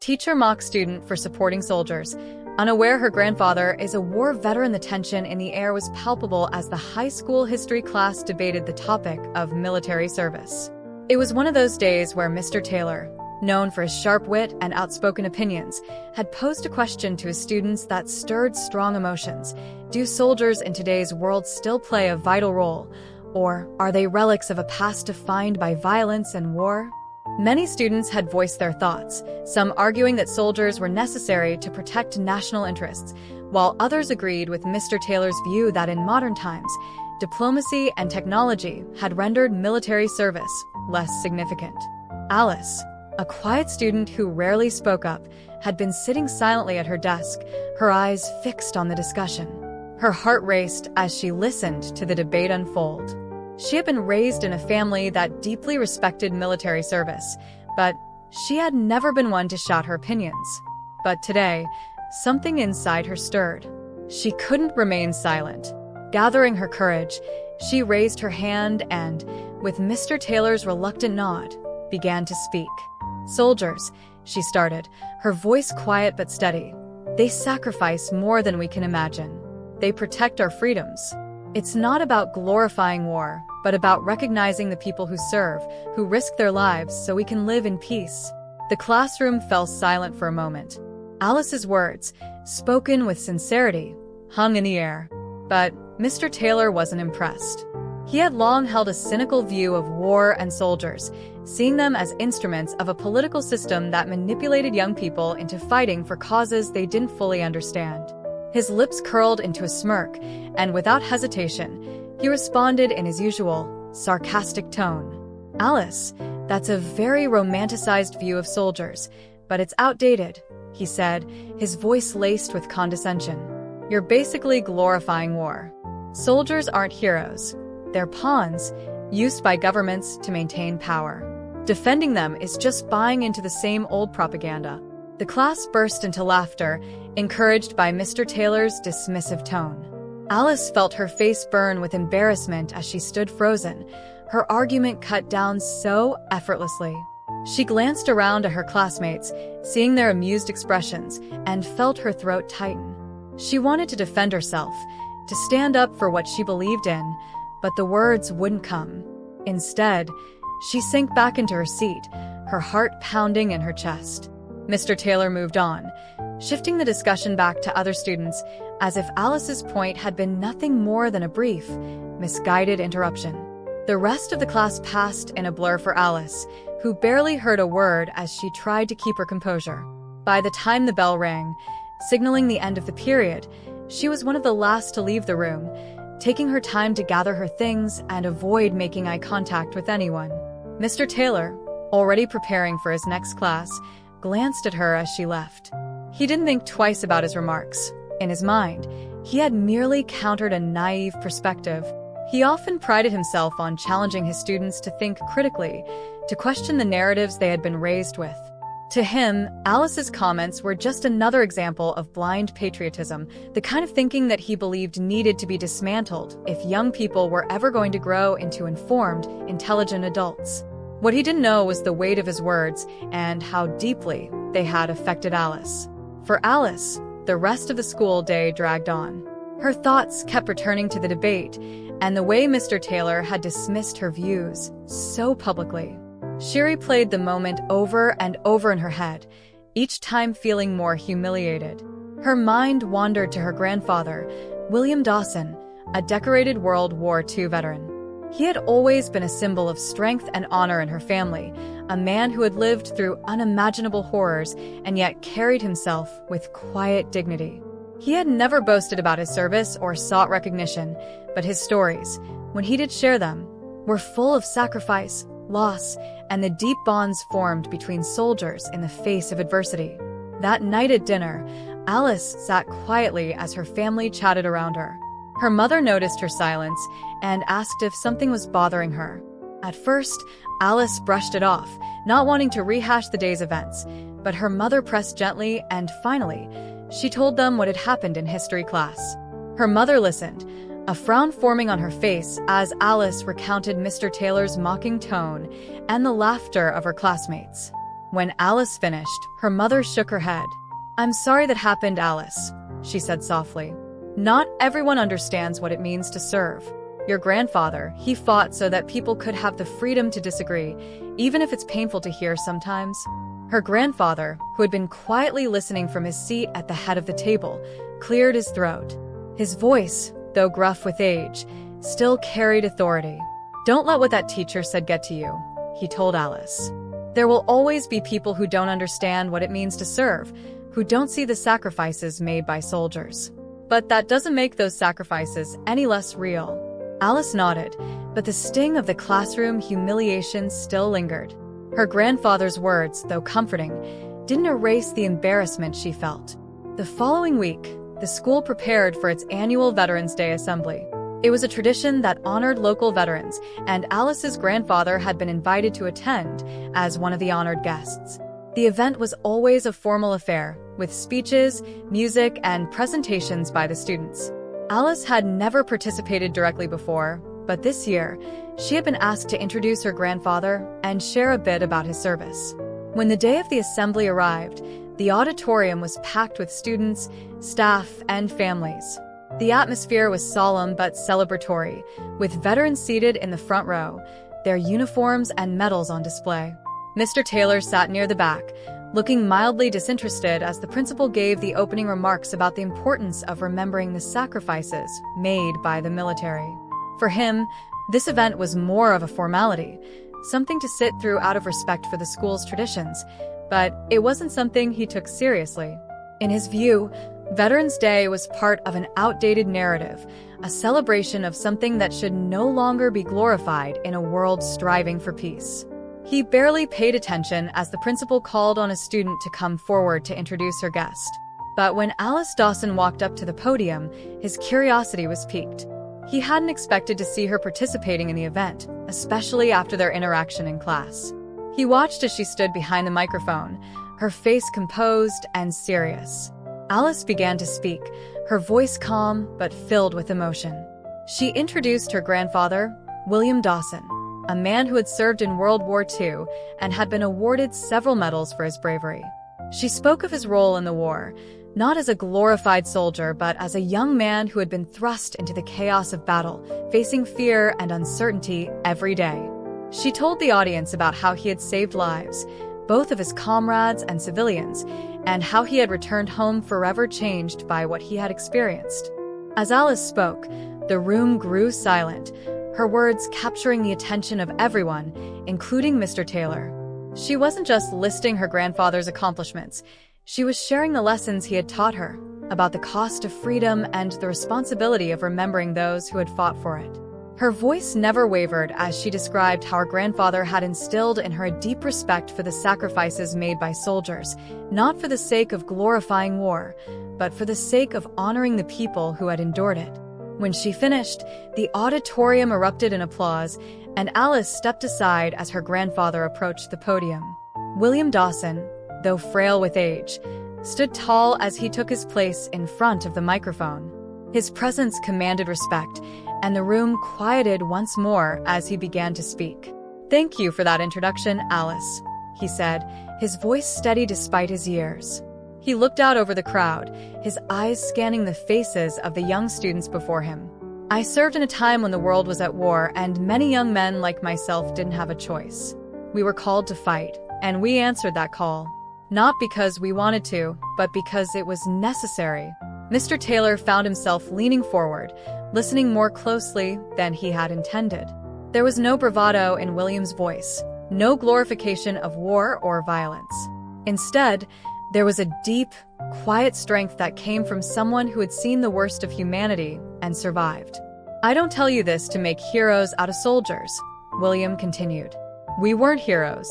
Teacher mocks student for supporting soldiers. Unaware her grandfather is a war veteran, the tension in the air was palpable as the high school history class debated the topic of military service. It was one of those days where Mr. Taylor, known for his sharp wit and outspoken opinions, had posed a question to his students that stirred strong emotions. Do soldiers in today's world still play a vital role, or are they relics of a past defined by violence and war? Many students had voiced their thoughts, some arguing that soldiers were necessary to protect national interests, while others agreed with Mr. Taylor's view that in modern times, diplomacy and technology had rendered military service less significant. Alice, a quiet student who rarely spoke up, had been sitting silently at her desk, her eyes fixed on the discussion. Her heart raced as she listened to the debate unfold. She had been raised in a family that deeply respected military service, but she had never been one to shout her opinions. But today, something inside her stirred. She couldn't remain silent. Gathering her courage, she raised her hand and, with Mr. Taylor's reluctant nod, began to speak. "Soldiers," she started, her voice quiet but steady. "They sacrifice more than we can imagine. They protect our freedoms. It's not about glorifying war, but about recognizing the people who serve, who risk their lives so we can live in peace." The classroom fell silent for a moment. Alice's words, spoken with sincerity, hung in the air. But Mr. Taylor wasn't impressed. He had long held a cynical view of war and soldiers, seeing them as instruments of a political system that manipulated young people into fighting for causes they didn't fully understand. His lips curled into a smirk, and without hesitation, he responded in his usual, sarcastic tone. "Alice, that's a very romanticized view of soldiers, but it's outdated," he said, his voice laced with condescension. "You're basically glorifying war. Soldiers aren't heroes. They're pawns, used by governments to maintain power. Defending them is just buying into the same old propaganda." The class burst into laughter, encouraged by Mr. Taylor's dismissive tone. Alice felt her face burn with embarrassment as she stood frozen, her argument cut down so effortlessly. She glanced around at her classmates, seeing their amused expressions, and felt her throat tighten. She wanted to defend herself, to stand up for what she believed in, but the words wouldn't come. Instead, she sank back into her seat, her heart pounding in her chest. Mr. Taylor moved on, shifting the discussion back to other students, as if Alice's point had been nothing more than a brief, misguided interruption. The rest of the class passed in a blur for Alice, who barely heard a word as she tried to keep her composure. By the time the bell rang, signaling the end of the period, she was one of the last to leave the room, taking her time to gather her things and avoid making eye contact with anyone. Mr. Taylor, already preparing for his next class, glanced at her as she left. He didn't think twice about his remarks. In his mind, he had merely countered a naive perspective. He often prided himself on challenging his students to think critically, to question the narratives they had been raised with. To him, Alice's comments were just another example of blind patriotism, the kind of thinking that he believed needed to be dismantled if young people were ever going to grow into informed, intelligent adults. What he didn't know was the weight of his words and how deeply they had affected Alice. For Alice, the rest of the school day dragged on. Her thoughts kept returning to the debate and the way Mr. Taylor had dismissed her views so publicly. She replayed the moment over and over in her head, each time feeling more humiliated. Her mind wandered to her grandfather, William Dawson, a decorated World War II veteran. He had always been a symbol of strength and honor in her family, a man who had lived through unimaginable horrors and yet carried himself with quiet dignity. He had never boasted about his service or sought recognition, but his stories, when he did share them, were full of sacrifice, loss, and the deep bonds formed between soldiers in the face of adversity. That night at dinner, Alice sat quietly as her family chatted around her. Her mother noticed her silence and asked if something was bothering her. At first, Alice brushed it off, not wanting to rehash the day's events, but her mother pressed gently and finally, she told them what had happened in history class. Her mother listened, a frown forming on her face as Alice recounted Mr. Taylor's mocking tone and the laughter of her classmates. When Alice finished, her mother shook her head. "I'm sorry that happened, Alice," she said softly. "Not everyone understands what it means to serve. Your grandfather, he fought so that people could have the freedom to disagree, even if it's painful to hear sometimes." Her grandfather, who had been quietly listening from his seat at the head of the table, cleared his throat. His voice, though gruff with age, still carried authority. "Don't let what that teacher said get to you," he told Alice. "There will always be people who don't understand what it means to serve, who don't see the sacrifices made by soldiers. But that doesn't make those sacrifices any less real." Alice nodded, but the sting of the classroom humiliation still lingered. Her grandfather's words, though comforting, didn't erase the embarrassment she felt. The following week, the school prepared for its annual Veterans Day assembly. It was a tradition that honored local veterans, and Alice's grandfather had been invited to attend as one of the honored guests. The event was always a formal affair, with speeches, music, and presentations by the students. Alice had never participated directly before, but this year, she had been asked to introduce her grandfather and share a bit about his service. When the day of the assembly arrived, the auditorium was packed with students, staff, and families. The atmosphere was solemn but celebratory, with veterans seated in the front row, their uniforms and medals on display. Mr. Taylor sat near the back, looking mildly disinterested as the principal gave the opening remarks about the importance of remembering the sacrifices made by the military. For him, this event was more of a formality, something to sit through out of respect for the school's traditions, but it wasn't something he took seriously. In his view, Veterans Day was part of an outdated narrative, a celebration of something that should no longer be glorified in a world striving for peace. He barely paid attention as the principal called on a student to come forward to introduce her guest. But when Alice Dawson walked up to the podium, his curiosity was piqued. He hadn't expected to see her participating in the event, especially after their interaction in class. He watched as she stood behind the microphone, her face composed and serious. Alice began to speak, her voice calm but filled with emotion. She introduced her grandfather, William Dawson, a man who had served in World War II and had been awarded several medals for his bravery. She spoke of his role in the war, not as a glorified soldier, but as a young man who had been thrust into the chaos of battle, facing fear and uncertainty every day. She told the audience about how he had saved lives, both of his comrades and civilians, and how he had returned home forever changed by what he had experienced. As Alice spoke, the room grew silent, her words capturing the attention of everyone, including Mr. Taylor. She wasn't just listing her grandfather's accomplishments, she was sharing the lessons he had taught her about the cost of freedom and the responsibility of remembering those who had fought for it. Her voice never wavered as she described how her grandfather had instilled in her a deep respect for the sacrifices made by soldiers, not for the sake of glorifying war, but for the sake of honoring the people who had endured it. When she finished, the auditorium erupted in applause, and Alice stepped aside as her grandfather approached the podium. William Dawson, though frail with age, stood tall as he took his place in front of the microphone. His presence commanded respect, and the room quieted once more as he began to speak. "Thank you for that introduction, Alice," he said, his voice steady despite his years. He looked out over the crowd, his eyes scanning the faces of the young students before him. "I served in a time when the world was at war, and many young men like myself didn't have a choice. We were called to fight, and we answered that call. Not because we wanted to, but because it was necessary." Mr. Taylor found himself leaning forward, listening more closely than he had intended. There was no bravado in William's voice, no glorification of war or violence. Instead, there was a deep, quiet strength that came from someone who had seen the worst of humanity and survived. "I don't tell you this to make heroes out of soldiers," William continued. "We weren't heroes.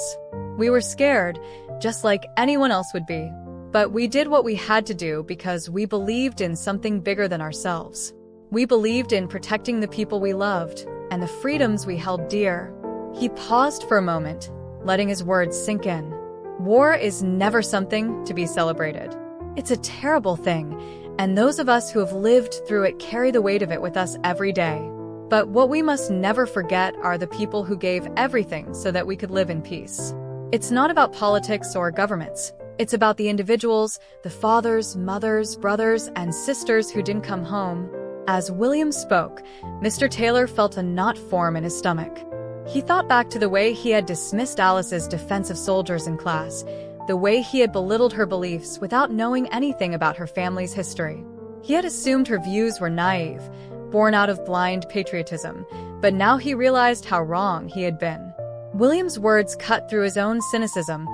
We were scared, just like anyone else would be. But we did what we had to do because we believed in something bigger than ourselves. We believed in protecting the people we loved and the freedoms we held dear." He paused for a moment, letting his words sink in. War is never something to be celebrated. It's a terrible thing, and those of us who have lived through it carry the weight of it with us every day. But what we must never forget are the people who gave everything so that we could live in peace. It's not about politics or governments. It's about the individuals, the fathers, mothers, brothers, and sisters who didn't come home. As William spoke, Mr. Taylor felt a knot form in his stomach. He thought back to the way he had dismissed Alice's defensive soldiers in class, the way he had belittled her beliefs without knowing anything about her family's history. He had assumed her views were naive, born out of blind patriotism, but now he realized how wrong he had been. William's words cut through his own cynicism,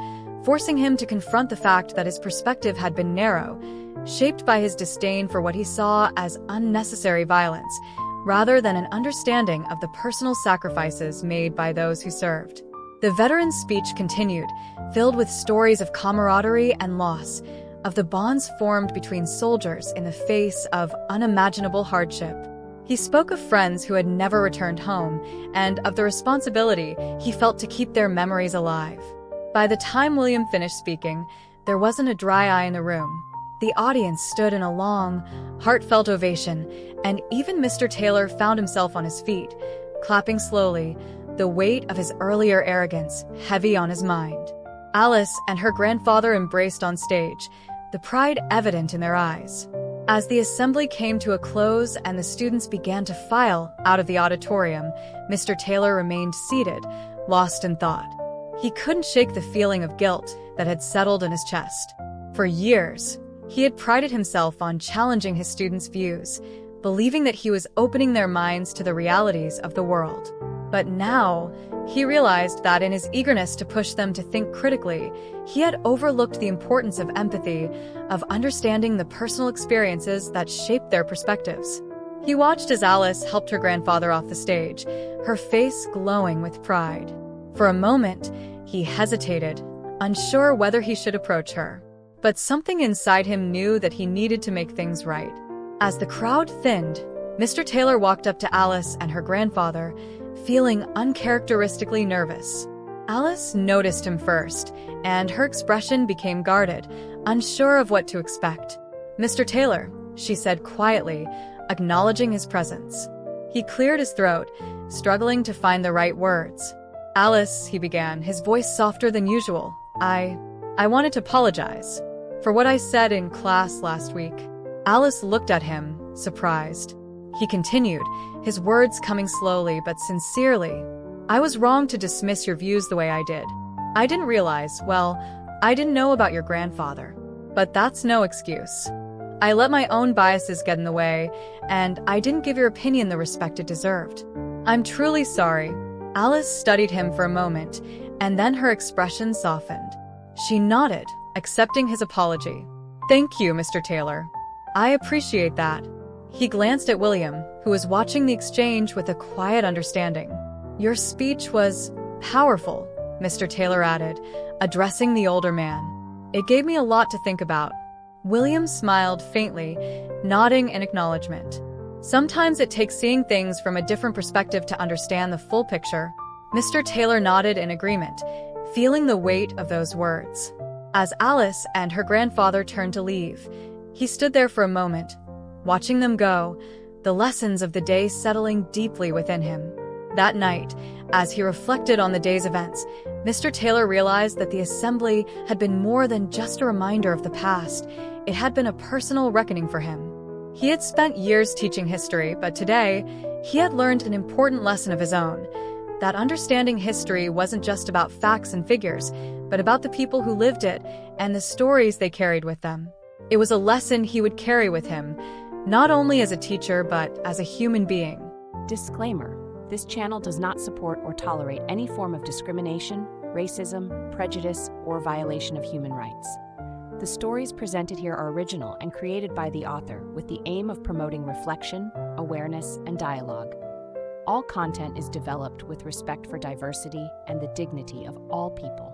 forcing him to confront the fact that his perspective had been narrow, shaped by his disdain for what he saw as unnecessary violence, rather than an understanding of the personal sacrifices made by those who served. The veteran's speech continued, filled with stories of camaraderie and loss, of the bonds formed between soldiers in the face of unimaginable hardship. He spoke of friends who had never returned home, and of the responsibility he felt to keep their memories alive. By the time William finished speaking, there wasn't a dry eye in the room. The audience stood in a long, heartfelt ovation, and even Mr. Taylor found himself on his feet, clapping slowly, the weight of his earlier arrogance heavy on his mind. Alice and her grandfather embraced on stage, the pride evident in their eyes. As the assembly came to a close and the students began to file out of the auditorium, Mr. Taylor remained seated, lost in thought. He couldn't shake the feeling of guilt that had settled in his chest. For years, he had prided himself on challenging his students' views, believing that he was opening their minds to the realities of the world. But now, he realized that in his eagerness to push them to think critically, he had overlooked the importance of empathy, of understanding the personal experiences that shaped their perspectives. He watched as Alice helped her grandfather off the stage, her face glowing with pride. For a moment, he hesitated, unsure whether he should approach her. But something inside him knew that he needed to make things right. As the crowd thinned, Mr. Taylor walked up to Alice and her grandfather, feeling uncharacteristically nervous. Alice noticed him first, and her expression became guarded, unsure of what to expect. "Mr. Taylor," she said quietly, acknowledging his presence. He cleared his throat, struggling to find the right words. "Alice," he began, his voice softer than usual, I wanted to apologize for what I said in class last week." Alice looked at him, surprised. He continued, his words coming slowly but sincerely. "I was wrong to dismiss your views the way I did. I didn't realize, I didn't know about your grandfather. But that's no excuse. I let my own biases get in the way, and I didn't give your opinion the respect it deserved. I'm truly sorry." Alice studied him for a moment, and then her expression softened. She nodded, accepting his apology. "Thank you, Mr. Taylor. I appreciate that." He glanced at William, who was watching the exchange with a quiet understanding. "Your speech was powerful," Mr. Taylor added, addressing the older man. "It gave me a lot to think about." William smiled faintly, nodding in acknowledgement. "Sometimes it takes seeing things from a different perspective to understand the full picture." Mr. Taylor nodded in agreement, feeling the weight of those words. As Alice and her grandfather turned to leave, he stood there for a moment, watching them go, the lessons of the day settling deeply within him. That night, as he reflected on the day's events, Mr. Taylor realized that the assembly had been more than just a reminder of the past. It had been a personal reckoning for him. He had spent years teaching history, but today, he had learned an important lesson of his own, that understanding history wasn't just about facts and figures, but about the people who lived it and the stories they carried with them. It was a lesson he would carry with him, not only as a teacher, but as a human being. Disclaimer: this channel does not support or tolerate any form of discrimination, racism, prejudice, or violation of human rights. The stories presented here are original and created by the author with the aim of promoting reflection, awareness, and dialogue. All content is developed with respect for diversity and the dignity of all people.